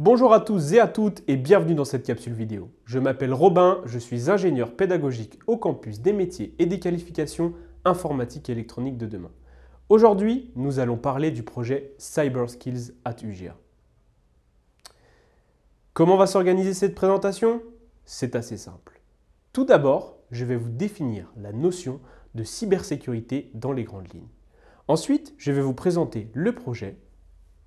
Bonjour à tous et à toutes et bienvenue dans cette capsule vidéo. Je m'appelle Robin, je suis ingénieur pédagogique au campus des métiers et des qualifications informatiques et électroniques de demain. Aujourd'hui, nous allons parler du projet CyberSkills at UGA. Comment va s'organiser cette présentation? C'est assez simple. Tout d'abord, je vais vous définir la notion de cybersécurité dans les grandes lignes. Ensuite, je vais vous présenter le projet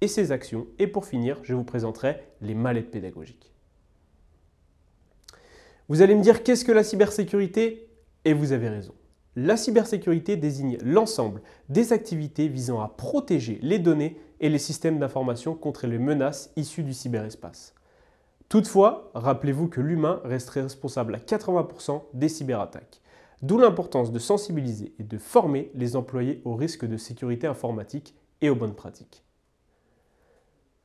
et ses actions. Et pour finir, je vous présenterai les mallettes pédagogiques. Vous allez me dire qu'est-ce que la cybersécurité? Et vous avez raison. La cybersécurité désigne l'ensemble des activités visant à protéger les données et les systèmes d'information contre les menaces issues du cyberespace. Toutefois, rappelez-vous que l'humain reste responsable à 80% des cyberattaques. D'où l'importance de sensibiliser et de former les employés aux risques de sécurité informatique et aux bonnes pratiques.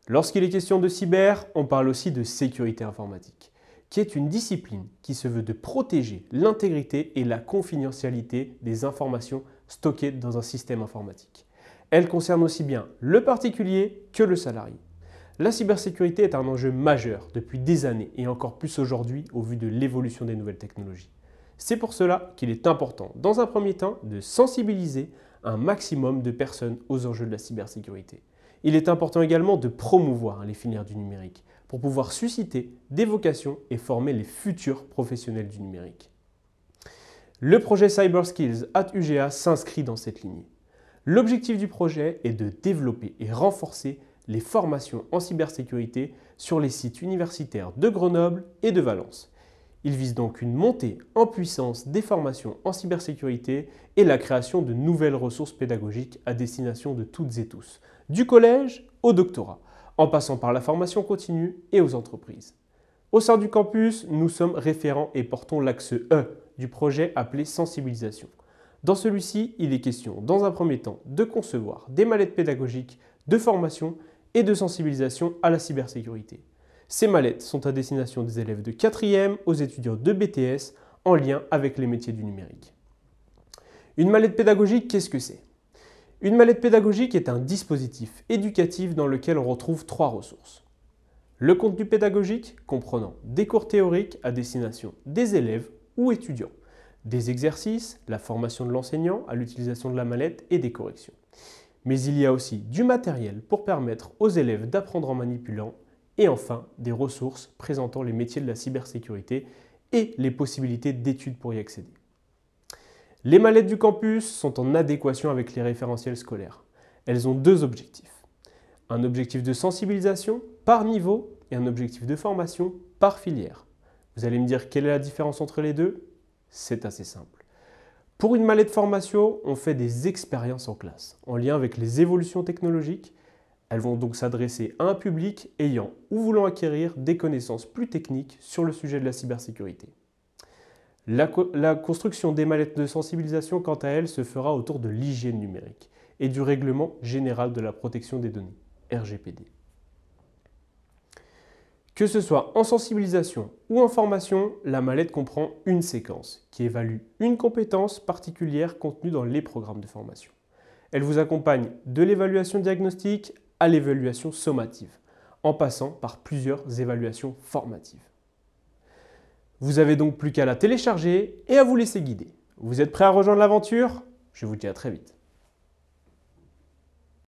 Lorsqu'il est question de cyber, on parle aussi de sécurité informatique, qui est une discipline qui se veut de protéger l'intégrité et la confidentialité des informations stockées dans un système informatique. Elle concerne aussi bien le particulier que le salarié. La cybersécurité est un enjeu majeur depuis des années et encore plus aujourd'hui au vu de l'évolution des nouvelles technologies. C'est pour cela qu'il est important, dans un premier temps, de sensibiliser un maximum de personnes aux enjeux de la cybersécurité. Il est important également de promouvoir les filières du numérique pour pouvoir susciter des vocations et former les futurs professionnels du numérique. Le projet CyberSkills at UGA s'inscrit dans cette lignée. L'objectif du projet est de développer et renforcer les formations en cybersécurité sur les sites universitaires de Grenoble et de Valence. Il vise donc une montée en puissance des formations en cybersécurité et la création de nouvelles ressources pédagogiques à destination de toutes et tous, du collège au doctorat, en passant par la formation continue et aux entreprises. Au sein du campus, nous sommes référents et portons l'axe E du projet appelé sensibilisation. Dans celui-ci, il est question, dans un premier temps, de concevoir des mallettes pédagogiques de formation et de sensibilisation à la cybersécurité. Ces mallettes sont à destination des élèves de 4e aux étudiants de BTS en lien avec les métiers du numérique. Une mallette pédagogique, qu'est-ce que c'est? Une mallette pédagogique est un dispositif éducatif dans lequel on retrouve 3 ressources. Le contenu pédagogique comprenant des cours théoriques à destination des élèves ou étudiants, des exercices, la formation de l'enseignant à l'utilisation de la mallette et des corrections. Mais il y a aussi du matériel pour permettre aux élèves d'apprendre en manipulant et enfin des ressources présentant les métiers de la cybersécurité et les possibilités d'études pour y accéder. Les mallettes du campus sont en adéquation avec les référentiels scolaires. Elles ont 2 objectifs. Un objectif de sensibilisation par niveau et un objectif de formation par filière. Vous allez me dire quelle est la différence entre les deux? C'est assez simple. Pour une mallette formation, on fait des expériences en classe, en lien avec les évolutions technologiques. Elles vont donc s'adresser à un public ayant ou voulant acquérir des connaissances plus techniques sur le sujet de la cybersécurité. La construction des mallettes de sensibilisation, quant à elle, se fera autour de l'hygiène numérique et du règlement général de la protection des données, RGPD. Que ce soit en sensibilisation ou en formation, la mallette comprend une séquence qui évalue une compétence particulière contenue dans les programmes de formation. Elle vous accompagne de l'évaluation diagnostique à l'évaluation sommative, en passant par plusieurs évaluations formatives. Vous n'avez donc plus qu'à la télécharger et à vous laisser guider. Vous êtes prêts à rejoindre l'aventure? Je vous dis à très vite.